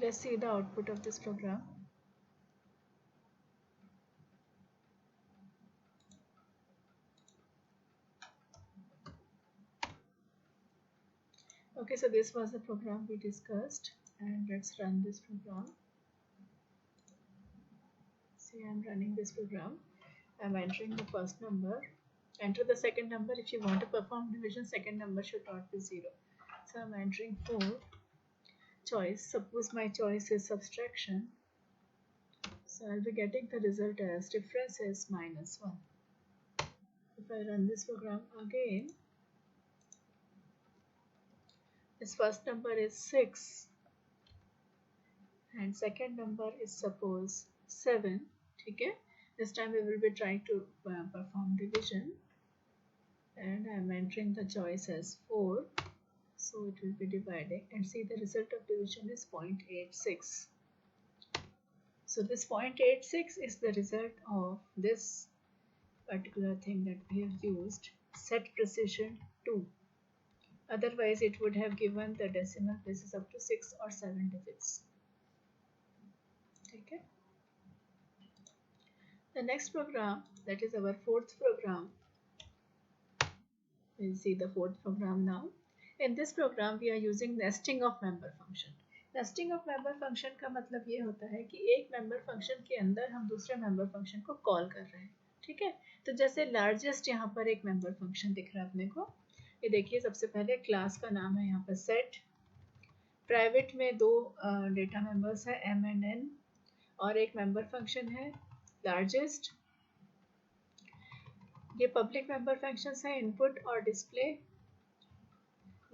let's see the output of this program. Okay, so this was the program we discussed, and let's run this program. See, I'm running this program. I'm entering the first number. Enter the second number. If you want to perform division, second number should not be 0. So I'm entering 4. Choice. Suppose my choice is subtraction. So I'll be getting the result as difference is -1. If I run this program again, this first number is 6 and second number is suppose 7. Okay, this time we will be trying to perform division, and I'm entering the choice as 4, so it will be dividing, and see the result of division is 0.86. So this 0.86 is the result of this particular thing that we have used, set precision 2. Otherwise it would have given the decimal places up to 6 or 7 digits. Okay. The next program, that is our fourth program. We'll see the fourth program now. In this program we are using nesting of member function. Nesting of member function का मतलब ये होता है कि एक member function के अंदर हम दूसरे मेंबर फंक्शन को कॉल कर रहे हैं. ठीक है, तो जैसे लार्जेस्ट यहाँ पर एक मेंबर फंक्शन दिख रहा है अपने को. ये देखिए, सबसे पहले क्लास का नाम है यहाँ पर सेट. प्राइवेट में 2 डेटा मेंबर्स है m एंड n, और एक मेंबर फंक्शन है लार्जेस्ट. ये पब्लिक मेंबर फंक्शंस हैं इनपुट और डिस्प्ले.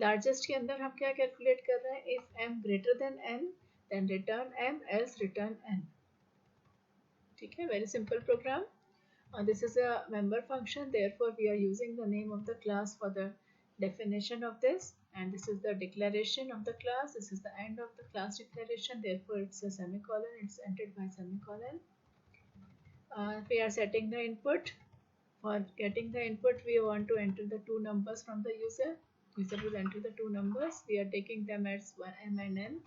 लार्जेस्ट के अंदर हम क्या कैलकुलेट कर रहे हैं, if m greater than n then return m else return n. ठीक है, very simple program. This is a member function, therefore we are using the name of the class for the definition of this, and this is the declaration of the class. This is the end of the class declaration, therefore it's a semicolon, it's entered by semicolon. We are setting the input. For getting the input, we want to enter the 2 numbers from the user. User will enter the 2 numbers. We are taking them as m and n.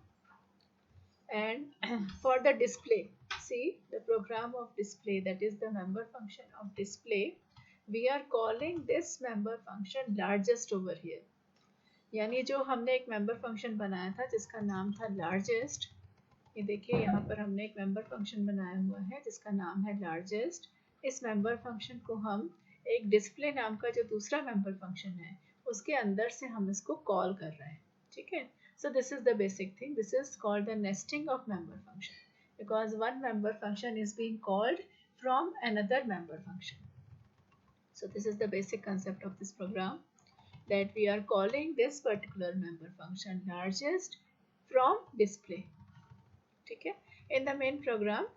And for the display, see the program of display, that is the member function of display. We are calling this member function largest over here. यानी जो हमने एक member function बनाया था जिसका नाम था largest. ये देखिए, यहाँ पर हमने एक member function बनाया हुआ है जिसका नाम है largest. इस member function को हम एक display नाम का जो दूसरा member function है उसके अंदर से हम इसको कॉल कर रहे हैं. ठीक है, so this is the basic thing. This is called the nesting of member function because one member function is being called from another member function. So this is the basic concept of this program, that we are calling this particular member function largest from display. Okay, in the main program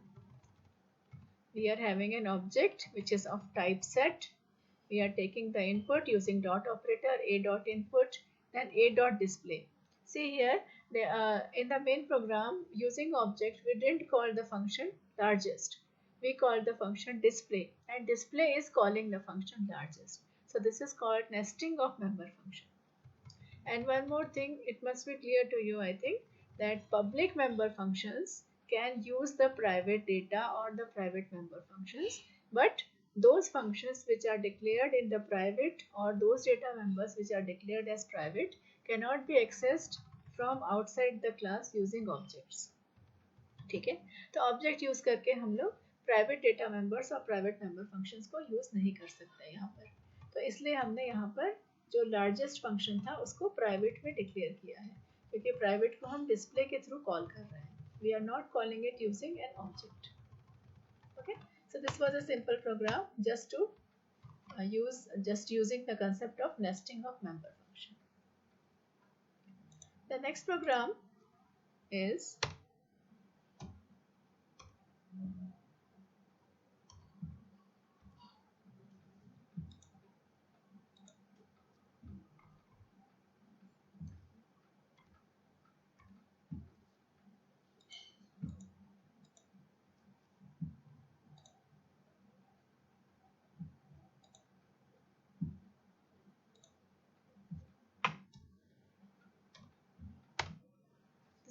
we are having an object which is of type set. We are taking the input using dot operator, a dot input, then a dot display. See here, in the main program using object we didn't call the function largest. We called the function display, and display is calling the function largest. So this is called nesting of member function. And one more thing, it must be clear to you, I think, that public member functions can use the private data or the private member functions, but those functions which are declared in the private or those data members which are declared as private cannot be accessed from outside the class using objects. ठीक है, तो object use करके हम लोग private data members और private member functions को use नहीं कर सकते यहाँ पर. तो इसलिए हमने यहाँ पर जो लार्जेस्ट फंक्शन था उसको प्राइवेट में डिक्लेयर किया है, क्योंकि प्राइवेट को हम डिस्प्ले के थ्रू कॉल कर रहे हैं. We are not calling it using an object. Okay, so this was a simple program just to using the concept of nesting of member function. The next program is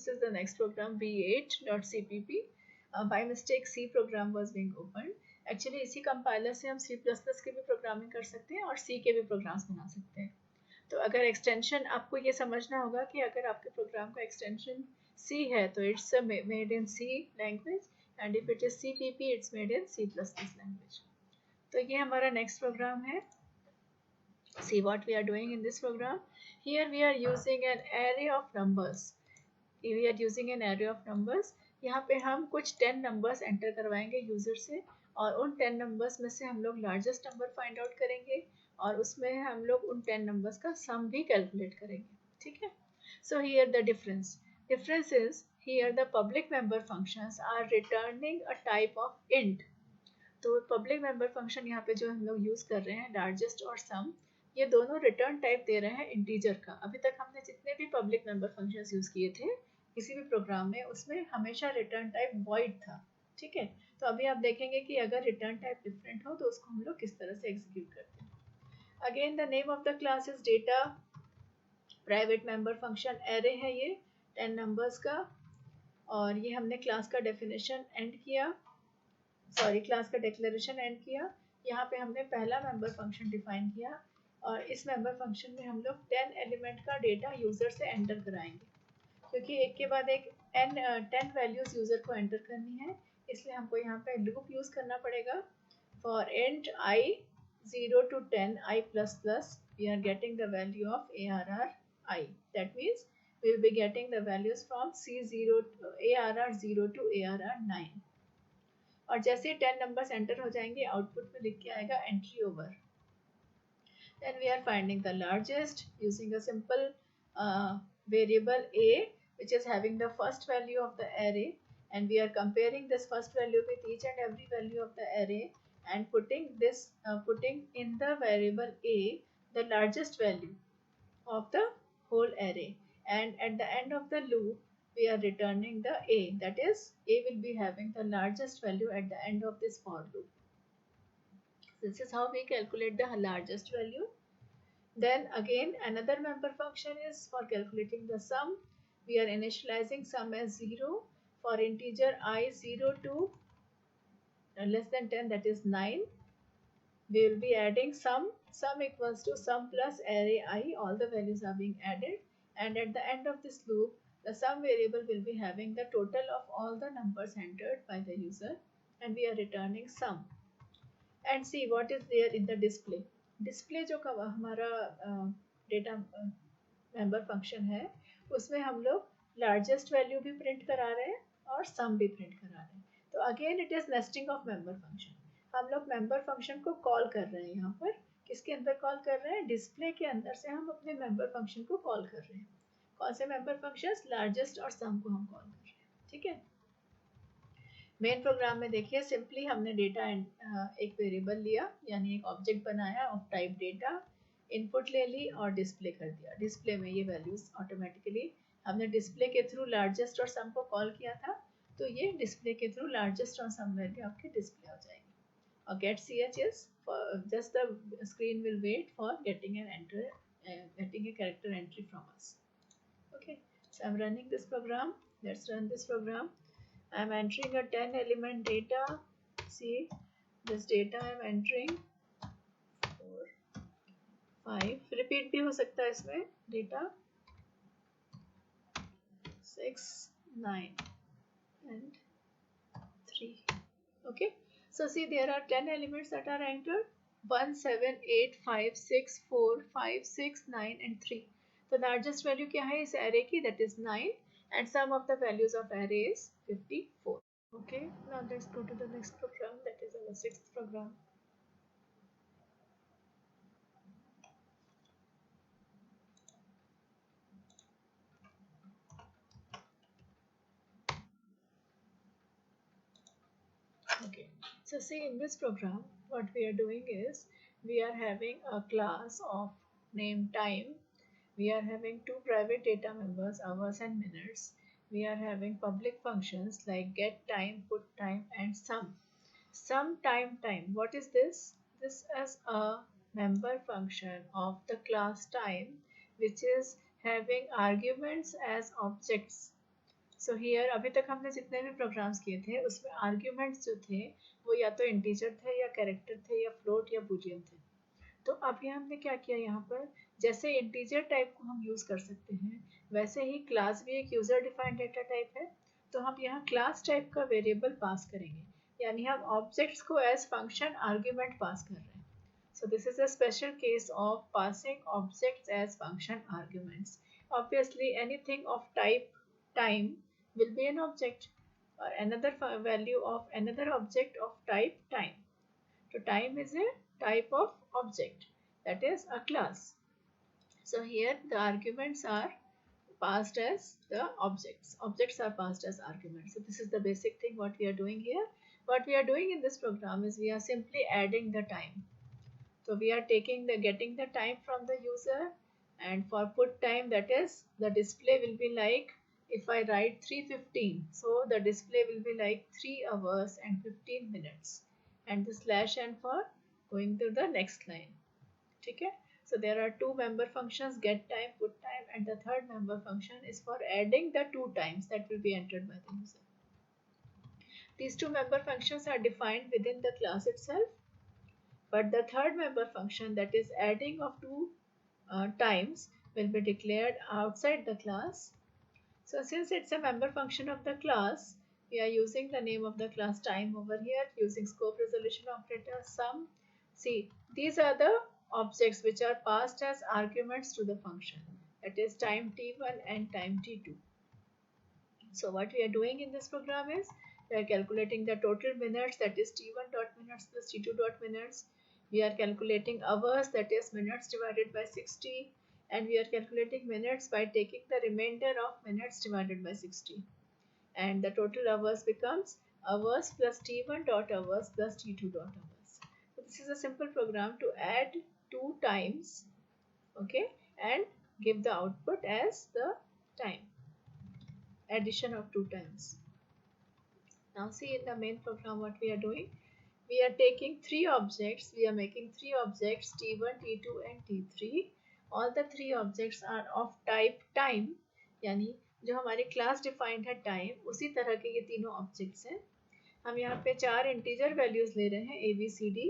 this is the next program v8.cpp. By mistake C program was being opened. Actually इसी compiler से हम C++ के भी programming कर सकते हैं और C के भी प्रोग्राम्स बना सकते हैं. तो अगर एक्सटेंशन आपको ये समझना होगा कि अगर आपके प्रोग्राम का एक्सटेंशन C है तो it's made in C language and if it is CPP it's made in C++ language. तो ये हमारा नेक्स्ट प्रोग्राम है. See what we are doing in this program. Here we are using an array of numbers. We are using an array of numbers. यहाँ पे हम कुछ 10 numbers enter करवाएंगे user से और उन 10 नंबर्स में से हम लोग लार्जेस्ट नंबर फाइंड आउट करेंगे और उसमें हम लोग उन 10 नंबर्स का सम भी कैलकुलेट करेंगे. ठीक है. So here the difference is here the public member functions are returning a type of int. तो पब्लिक मेंबर फंक्शन यहाँ पे जो हम लोग यूज कर रहे हैं लार्जेस्ट और सम, ये दोनों रिटर्न टाइप दे रहे हैं इंटीजर का. अभी तक हमने जितने भी पब्लिक मेंबर फंक्शंस यूज किए थे किसी भी प्रोग्राम में उसमें हमेशा रिटर्न टाइप वॉइड था. ठीक है. तो अभी आप देखेंगे कि अगर रिटर्न टाइप डिफरेंट हो तो उसको हम लोग किस तरह से एग्जीक्यूट करते हैं. Again the name of the class is data. Private member function array है ये 10 नंबर्स का और ये हमने क्लास का डेफिनेशन एंड किया, सॉरी क्लास का डिक्लेरेशन एंड किया. यहाँ पे हमने पहला मेंबर फंक्शन डिफाइन किया और इस मेंबर फंक्शन में हम लोग 10 एलिमेंट का डेटा यूजर से एंटर कराएंगे क्योंकि एक के बाद एक 10 वैल्यूज यूजर को एंटर करनी है, इसलिए हमको यहाँ पे लूप यूज करना पड़ेगा. For int I 0 to 10 I plus plus we are getting the value of ARR I. That means we will be getting the values from C0 ARR 0 to ARR 9. और जैसे 10 नंबर्स एंटर हो जाएंगे output में लिख के आएगा entry over. Then we are finding the largest using a simple variable a which is having the first value of the array, and we are comparing this first value with each and every value of the array and putting in the variable a the largest value of the whole array, and at the end of the loop we are returning the a, that is a will be having the largest value at the end of this for loop. This is how we calculate the largest value. Then again another member function is for calculating the sum. We are initializing sum as 0 for integer I 0 to less than 10, that is 9. We will be adding sum equals to sum plus array I, all the values are being added, and at the end of this loop the sum variable will be having the total of all the numbers entered by the user and we are returning sum. And see what is there in the display. Display जो हमारा data member function है उसमें हम लोग largest value भी print करा रहे हैं और सम भी प्रिंट करा रहे हैं. तो again it is nesting of member function. हम लोग मेंबर फंक्शन को कॉल कर रहे हैं. यहाँ पर किसके अंदर कॉल कर रहे हैं? डिस्प्ले के अंदर से हम अपने मेंबर फंक्शन को कॉल कर रहे हैं. कौन से मेंबर फंक्शंस? लार्जेस्ट और सम को हम कॉल कर रहे हैं. ठीक है. मेन प्रोग्राम में देखिए सिंपली हमने डेटा एक वेरिएबल लिया यानी एक ऑब्जेक्ट बनाया ऑफ टाइप डेटा, इनपुट ले ली और डिस्प्ले कर दिया. डिस्प्ले में ये वैल्यूज ऑटोमेटिकली हमने डिस्प्ले के थ्रू लार्जेस्ट और सम को कॉल किया था तो ये डिस्प्ले के थ्रू लार्जेस्ट और सम वैल्यू आपके डिस्प्ले हो जाएगी. और gate ch is just the screen will wait for getting a character entry from us. Okay, so I'm running this program. Let's run this program. I'm entering a 10 element data. See this data I'm entering 4 5 repeat भी हो सकता है इसमें data 6 9 and 3. Okay, so see there are 10 elements that are entered 1 7 8 5 6 4 5 6 9 and 3. The largest value क्या है इस array की? That is 9. And sum of the values of array is 54. Okay, now let's go to the next program, that is our sixth program. Okay, so see in this program what we are doing is we are having a class of name time. We are having two private data members, hours and minutes. We are having public functions like get time, put time and sum. Sum time. What is this? This is a member function of the class time which is having arguments as objects. So here अभी तक हमने जितने भी programmes किए थे उसमें arguments जो थे वो या तो इंटीजर थे या कैरेक्टर थे या फ्लोट या बूलियन थे। तो अभी हमने क्या किया यहाँ पर, जैसे इंटीजर टाइप को हम यूज़ कर सकते हैं वैसे ही क्लास भी एक यूज़र डिफाइंड डेटा टाइप है। तो हम यहाँ क्लास टाइप का वेरिएबल पास करेंगे, यानी हम ऑब्जेक्ट्स को एज फंक्शन आर्ग्यूमेंट पास कर रहे हैं। So this is a special case of passing objects as function arguments. Obviously, anything of type time will be an object, or another value of another object of type time. So time is a type of object, that is a class. So here the arguments are passed as the objects. Objects are passed as arguments. So this is the basic thing what we are doing here. What we are doing in this program is we are simply adding the time. So we are getting the time from the user, and for put time, that is the display will be like, if I write 3:15, so the display will be like 3 hours and 15 minutes, and the slash n for going to the next line. Okay? So there are two member functions, get time, put time, and the third member function is for adding the two times that will be entered by the user. These two member functions are defined within the class itself, but the third member function, that is adding of two times, will be declared outside the class. So since it's a member function of the class, we are using the name of the class time over here using scope resolution operator sum. See, these are the objects which are passed as arguments to the function, that is time t1 and time t2. So what we are doing in this program is we are calculating the total minutes, that is t1 dot minutes plus t2 dot minutes. We are calculating hours, that is minutes divided by 60, and we are calculating minutes by taking the remainder of minutes divided by 60, and the total hours becomes hours plus t1 dot hours plus t2 dot hours. So this is a simple program to add two times, okay, and give the output as the time, addition of two times. Now see in the main program what we are doing. We are taking three objects. We are making three objects t1, t2 and t3. All the three objects are of type time, यानी जो हमारी class defined है time, उसी तरह के ये तीनों objects हैं। हम यहाँ पे चार इंटीजर वैल्यूज ले रहे हैं ए बी सी डी,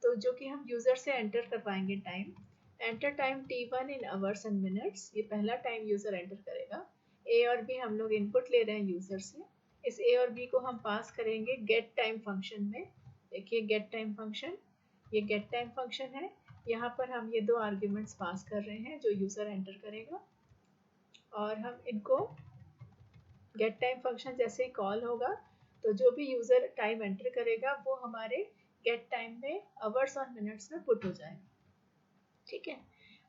तो जो कि हम यूज़र से एंटर करवाएंगे time. Enter time t1 in hours and minutes, ये पहला टाइम यूज़र एंटर करेगा। ए और बी हम लोग इनपुट ले रहे हैं यूज़र से, इस ए और बी को हम पास करेंगे गेट टाइम फंक्शन में। देखिए गेट टाइम फंक्शन, ये गेट टाइम फंक्शन है। यहाँ पर हम ये दो आर्ग्यूमेंट्स पास कर रहे हैं जो यूज़र एंटर करेगा, और हम इनको गेट टाइम फंक्शन जैसे ही कॉल होगा तो जो भी यूज़र टाइम एंटर करेगा वो हमारे गेट टाइम में आवर्स और मिनट्स में पुट हो जाएगा। ठीक है,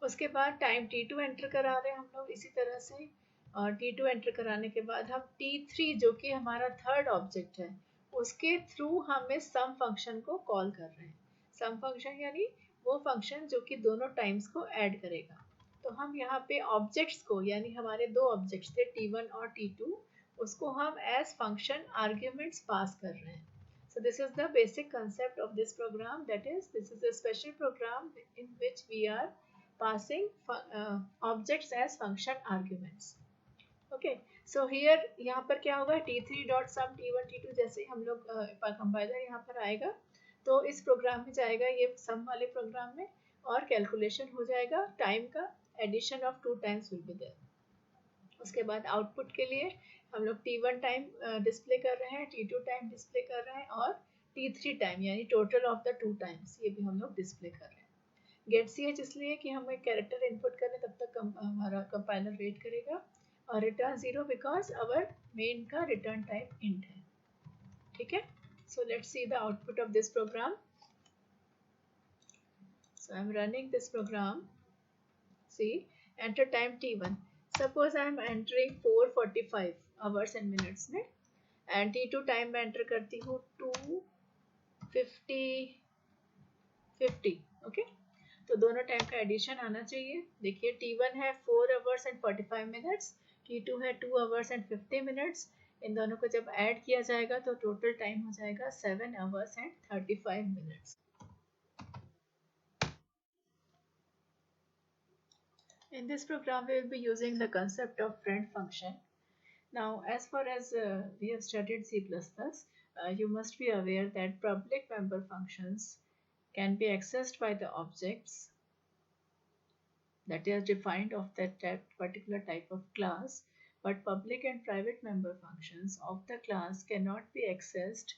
उसके बाद टाइम t2 एंटर करा रहे हैं हम लोग इसी तरह से, और t2 एंटर कराने के बाद हम t3 जो कि हमारा थर्ड ऑब्जेक्ट है उसके थ्रू हम इस सम फंक्शन को कॉल कर रहे हैं। सम फंक्शन यानी वो फंक्शन जो कि दोनों टाइम्स को ऐड करेगा। तो हम यहाँ पे ऑब्जेक्ट्स को, यानी हमारे दो ऑब्जेक्ट्स थे t1 और t2, उसको हम एज फंक्शन आर्ग्यूमेंट्स पास कर रहे हैं। So this is the basic concept of this program, that is this is a special program in which we are passing objects as function arguments. Okay, so here यहाँ पर क्या होगा, t3 dot sum t1 t2 जैसे ही हम लोग compiler यहाँ पर आएगा तो इस प्रोग्राम में जाएगा ये सम वाले प्रोग्राम में, और कैलकुलेशन हो जाएगा टाइम का, addition of two times will be there. उसके बाद आउटपुट के लिए हम लोग t1 टाइम डिस्प्ले कर रहे हैं, t2 टाइम डिस्प्ले कर रहे हैं, और t3 टाइम यानी total of the two times ये भी हम लोग डिस्प्ले कर रहे हैं। गेट सी एच इसलिए कि हम एक कैरेक्टर इनपुट करें तब तक हमारा कंपाइलर वेट करेगा, और रिटर्न 0 बिकॉज अवर मेन का रिटर्न टाइप इंट है। ठीक है, so let's see the output of this program. So I am running this program. See enter time t1, suppose I am entering 4:45 hours and minutes में, and t2 time में enter करती हूँ 2:50 okay. तो दोनों time का addition आना चाहिए। देखिए t1 है 4 आवर्स एंड 45 मिनट्स, t2 है 2 आवर्स एंड 50 मिनट्स। इन दोनों को जब ऐड किया जाएगा तो टोटल टाइम हो जाएगा 7 hours and 35 minutes. In this program, we will be using the concept of friend function. Now, as far as we have studied C++, you must be aware that public member functions can be accessed by the objects that is defined of that particular type of class, but public and private member functions of the class cannot be accessed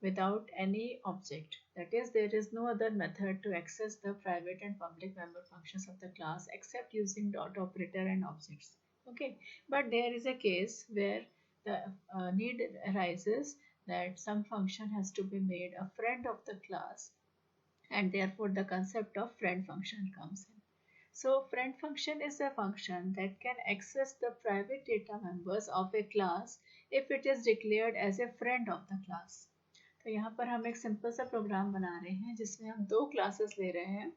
without any object. That is, there is no other method to access the private and public member functions of the class except using dot operator and objects. Okay, but there is a case where the need arises that some function has to be made a friend of the class, and therefore the concept of friend function comes in. So friend function is a function that can access the private data members of a class if it is declared as a friend of the class. तो यहाँ पर हम एक simple सा programme बना रहे हैं जिसमें हम दो क्लासेस ले रहे हैं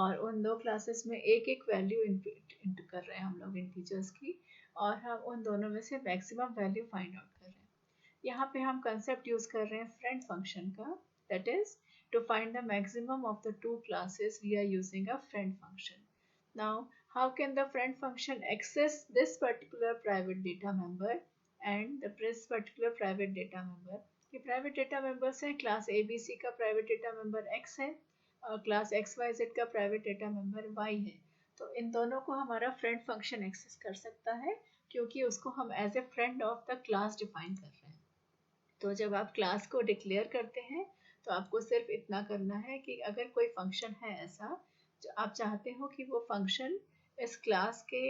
और उन दो क्लासेस में एक एक वैल्यू इनपुट कर रहे हैं हम लोग इंटीजर्स की, और हम उन दोनों में से मैक्सिमम वैल्यू फाइंड आउट कर रहे हैं. यहाँ पे हम कंसेप्ट यूज कर रहे हैं फ्रेंड फंक्शन का, that is to find the maximum of the two classes we are using a friend function. Now, how can the friend function access this particular private data member and this particular private data member? ये private data members हैं, class ABC का private data member X है और class XYZ का private data member Y है. तो इन दोनों को हमारा फ्रेंड फंक्शन एक्सेस कर सकता है क्योंकि उसको हम as a friend of the class define कर रहे हैं. तो जब आप क्लास को डिक्लेयर करते हैं तो आपको सिर्फ इतना करना है कि अगर कोई फंक्शन है ऐसा जो आप चाहते हो कि वो फंक्शन इस क्लास के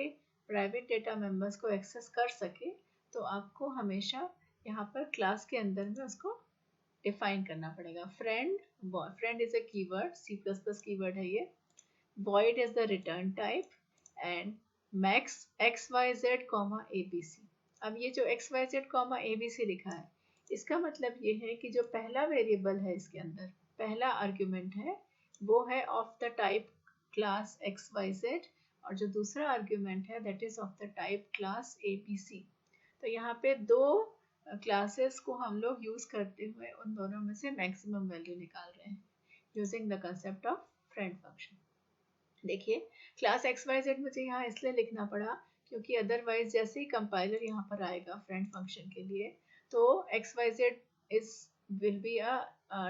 प्राइवेट डेटा मेंबर्स को एक्सेस कर सके, तो आपको हमेशा यहाँ पर क्लास के अंदर में उसको डिफाइन करना पड़ेगा. Friend is a keyword, C++ keyword है ये. void is the return type and max xyz, abc. अब ये जो xyz, abc लिखा है इसका मतलब ये है कि जो पहला वेरिएबल है इसके अंदर पहला आर्ग्यूमेंट है वो है of the type class xyz और जो दूसरा आर्ग्यूमेंट है that is of the type class abc. तो यहाँ पे दो क्लासेस को हम लोग यूज करते हुए उन दोनों में से मैक्सिमम वैल्यू निकाल रहे हैं using the concept of friend function. देखिए क्लास XYZ मुझे यहाँ इसलिए लिखना पड़ा क्योंकि अदरवाइज जैसे ही कंपाइलर यहाँ पर आएगा फ्रेंड फंक्शन के लिए तो XYZ is will be a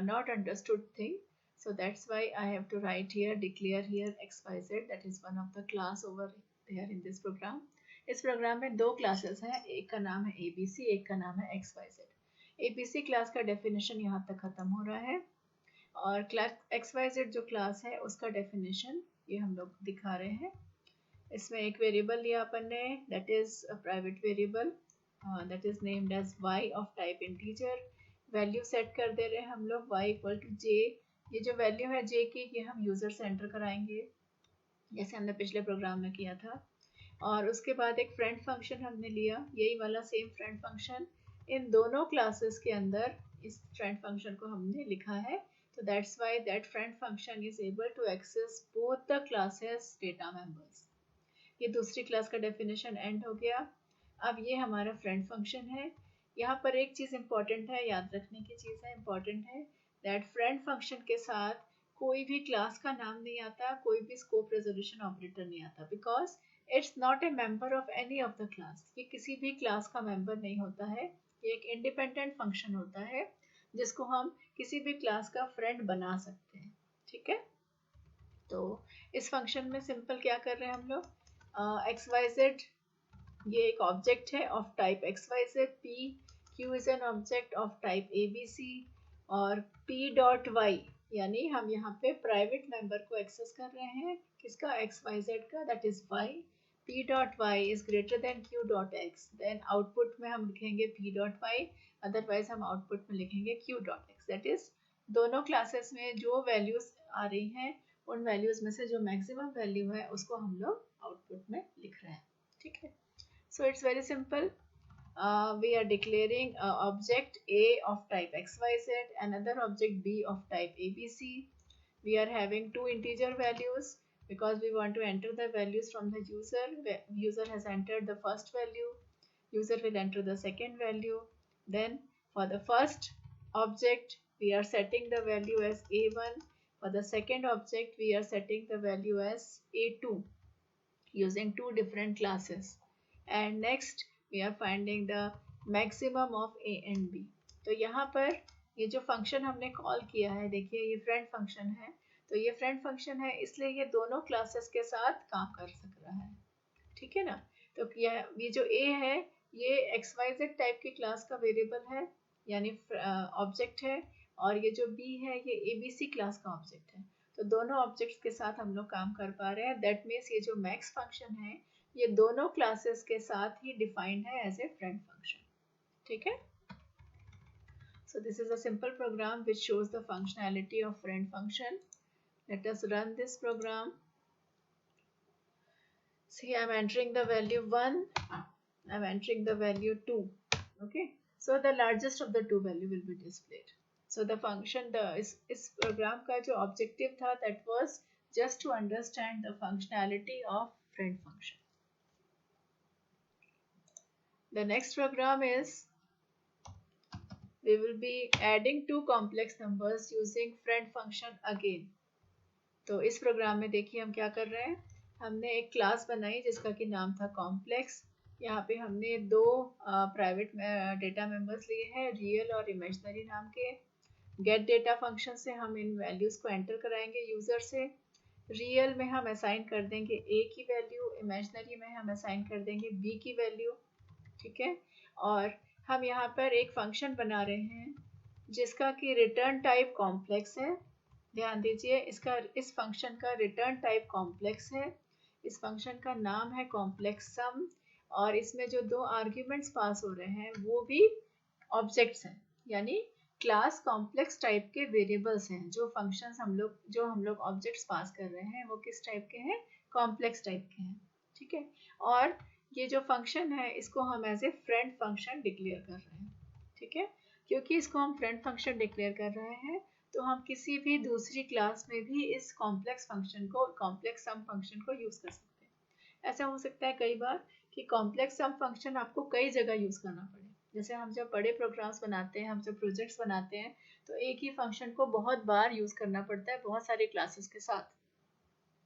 not understood thing, so that's why I have to write here, declare here XYZ, that is one of the class over there in this program. इस programme में दो classes हैं, एक का नाम है ABC, एक का नाम है XYZ. ABC क्लास का डेफिनेशन यहाँ तक खत्म हो रहा है और क्लास XYZ जो क्लास है उसका डेफिनेशन ये हम लोग दिखा रहे हैं. इसमें एक वेरिएबल लिया अपन ने that is a private variable that is named as y of type integer. Value set कर दे रहे हैं हम लोग y इक्वल टू j. ये जो वैल्यू है j की ये हम यूजर से एंटर कराएंगे जैसे हमने पिछले प्रोग्राम में किया था. और उसके बाद एक फ्रेंड फंक्शन हमने लिया, यही वाला सेम फ्रेंड फंक्शन इन दोनों क्लासेस के अंदर इस फ्रेंड फंक्शन को हमने लिखा है. So that's why that friend function is able to access both the classes data members. ये दूसरी क्लास का डेफिनेशन एंड हो गया. अब ये हमारा फ्रेंड फंक्शन है. यहाँ पर एक चीज़ इंपॉर्टेंट है, याद रखने की चीज़ है, इंपॉर्टेंट है दैट फ्रेंड फंक्शन के साथ कोई भी क्लास का नाम नहीं आता, कोई भी स्कोप रेजोल्यूशन ऑपरेटर नहीं आता, because it's not a member of any of the class. ये किसी भी क्लास का मेंबर नहीं होता है, ये एक इंडिपेंडेंट फंक्शन होता है जिसको हम किसी भी क्लास का फ्रेंड बना सकते हैं. ठीक है, तो इस फंक्शन में सिंपल क्या कर रहे हैं हम लोग, XYZ ये एक ऑब्जेक्ट है of type XYZ. Q is an object of type ABC और P डॉट Y यानी हम यहाँ पे प्राइवेट मेंबर को एक्सेस कर रहे हैं किसका, XYZ का, that is Y. P dot Y is greater than Q dot X. Then output में हम लिखेंगे P डॉट Y, अदरवाइज हम आउटपुट में लिखेंगे Q dot X. That is दोनों क्लासेस में जो वैल्यूज आ रही हैं उन वैल्यूज में से जो मैक्सिमम वैल्यू है उसको हम लोग आउटपुट में लिख रहे हैं. ठीक है, so it's very simple. We are declaring object A of type XYZ, another object B of type ABC. We are having two integer values because we want to enter the values from the user. User has entered the first value, user will enter the second value. Then for the first object we are setting the value as A1, for the second object we are setting the value as A2 using two different classes. And next we are finding the maximum of A and B. तो यहाँ पर ये जो function हमने call किया है, देखिए ये फ्रेंड फंक्शन है, तो ये फ्रेंड फंक्शन है इसलिए ये दोनों क्लासेस के साथ काम कर सक रहा है, ठीक है ना। तो ये जो a है ये XYZ टाइप की क्लास का वेरिएबल है, यानी ऑब्जेक्ट है, और ये जो b है ये ABC क्लास का ऑब्जेक्ट है। तो दोनों ऑब्जेक्ट्स के साथ हम लोग काम कर पा रहे हैं। दैट मीन्स ये जो मैक्स फंक्शन है ये दोनों क्लासेस के साथ ही डिफाइंड है एज ए फ्रेंड फंक्शन, ठीक है। So this is a simple program which shows the functionality of friend function. Let us run this program. See, I'm entering the value 1, I'm entering the value 2. Okay, so the largest of the two value will be displayed. So the function, इस program का जो objective था, that was just to understand the functionality of friend function. The next program is we will be adding two complex numbers using friend function again. तो इस programme में देखिए हम क्या कर रहे हैं, हमने एक क्लास बनाई जिसका कि नाम था कॉम्प्लेक्स। यहाँ पे हमने दो प्राइवेट डेटा मेंबर्स लिए हैं, रियल और इमेजिनरी नाम के। गेट डेटा फंक्शन से हम इन वैल्यूज को एंटर कराएंगे यूजर से। रियल में हम असाइन कर देंगे a की वैल्यू, इमेजिनरी में हम असाइन कर देंगे b की वैल्यू, ठीक है। और हम यहाँ पर एक फंक्शन बना रहे हैं जिसका कि रिटर्न टाइप कॉम्प्लेक्स है। ध्यान दीजिए, इस फंक्शन का रिटर्न टाइप कॉम्प्लेक्स है। इस फंक्शन का नाम है कॉम्प्लेक्स सम, और इसमें जो दो आर्ग्यूमेंट्स पास हो रहे हैं वो भी ऑब्जेक्ट्स हैं, यानी क्लास कॉम्प्लेक्स टाइप के वेरिएबल्स हैं। जो फंक्शंस हम लोग ऑब्जेक्ट्स पास कर रहे हैं वो किस टाइप के हैं, कॉम्प्लेक्स टाइप के हैं, ठीक है। और ये जो फंक्शन है इसको हम as a friend function declare कर रहे हैं, ठीक है। क्योंकि इसको हम फ्रेंड फंक्शन डिक्लेयर कर रहे हैं तो हम किसी भी दूसरी क्लास में भी इस कॉम्प्लेक्स फंक्शन को, कॉम्प्लेक्स सम फंक्शन को यूज कर सकते हैं। ऐसा हो सकता है कई बार कि कॉम्प्लेक्स सम फंक्शन आपको कई जगह यूज करना पड़े। जैसे हम जब बड़े प्रोग्राम्स बनाते हैं, हम जब प्रोजेक्ट्स बनाते हैं, तो एक ही फंक्शन को बहुत बार यूज करना पड़ता है बहुत सारे क्लासेस के साथ,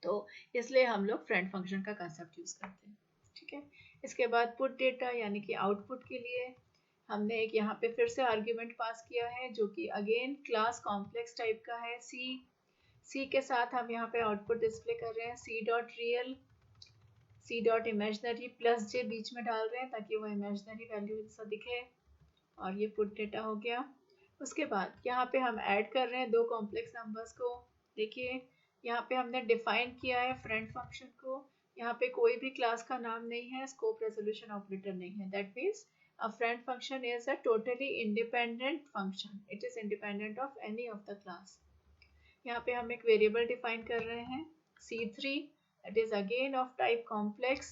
तो इसलिए हम लोग फ्रेंड फंक्शन का कंसेप्ट यूज करते हैं, ठीक है। इसके बाद पुट डेटा यानी कि आउटपुट के लिए हमने एक यहाँ पे फिर से आर्ग्यूमेंट पास किया है जो कि अगेन क्लास कॉम्प्लेक्स टाइप का है। सी के साथ हम यहाँ पे आउटपुट डिस्प्ले कर रहे हैं C dot real, C dot imaginary plus J बीच में डाल रहे हैं ताकि वो इमेजनरी वैल्यू जैसा दिखे, और ये पुट डेटा हो गया। उसके बाद यहाँ पे हम ऐड कर रहे हैं दो कॉम्प्लेक्स नंबर्स को। देखिए यहाँ पे हमने डिफाइन किया है फ्रेंड फंक्शन को। यहाँ पे कोई भी क्लास का नाम नहीं है, स्कोप रेजोल्यूशन ऑपरेटर नहीं है। That means a friend function is a totally independent function. It is independent of any of the class. यहाँ पे हम एक वेरिएबल डिफाइन कर रहे हैं c3, that is again of type complex,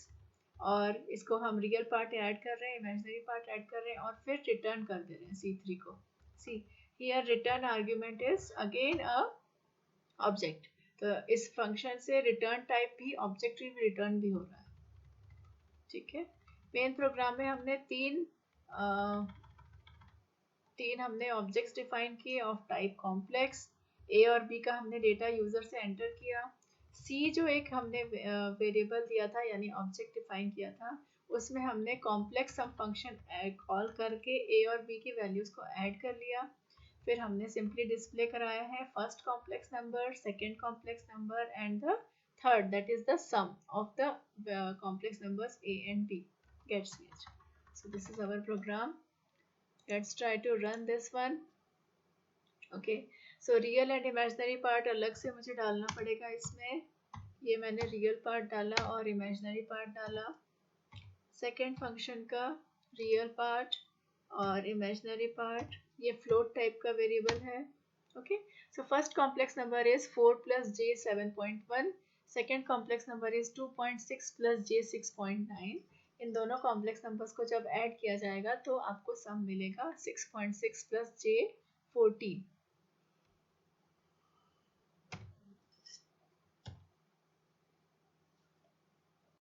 और इसको हम रियल पार्ट ऐड कर रहे हैं, इमेजिनरी पार्ट ऐड कर रहे हैं, और फिर रिटर्न कर दे रहे हैं c3 को। See here return argument is again a object. तो इस फंक्शन से रिटर्न टाइप भी ऑब्जेक्ट रिटर्न भी हो रहा है, ठीक है। मेन प्रोग्राम में हमने तीन हमने ऑब्जेक्ट्स डिफाइन किए ऑफ टाइप कॉम्प्लेक्स। ए और बी का हमने डेटा यूजर से एंटर किया। सी जो एक हमने वेरिएबल दिया था यानी ऑब्जेक्ट डिफाइन किया था, उसमें हमने कॉम्प्लेक्स सम फंक्शन कॉल करके ए और बी की वैल्यूज को ऐड कर लिया। फिर हमने सिंपली डिस्प्ले कराया है first complex number, second complex number and the third, that is the sum of the complex numbers A and B, get ch. So this is our program. Let's try to run this one. Okay, so real and imaginary part अलग से मुझे डालना पड़ेगा इसमें। ये मैंने real part डाला और imaginary part डाला। सेकेंड फंक्शन का real part और imaginary part ये float type का variable है। Okay, so first complex number is 4 plus j 7.1, second complex number is 2.6 plus j 6.9। इन दोनों कॉम्प्लेक्स नंबर्स को जब ऐड किया जाएगा तो आपको सम मिलेगा 6.6 प्लस j 14।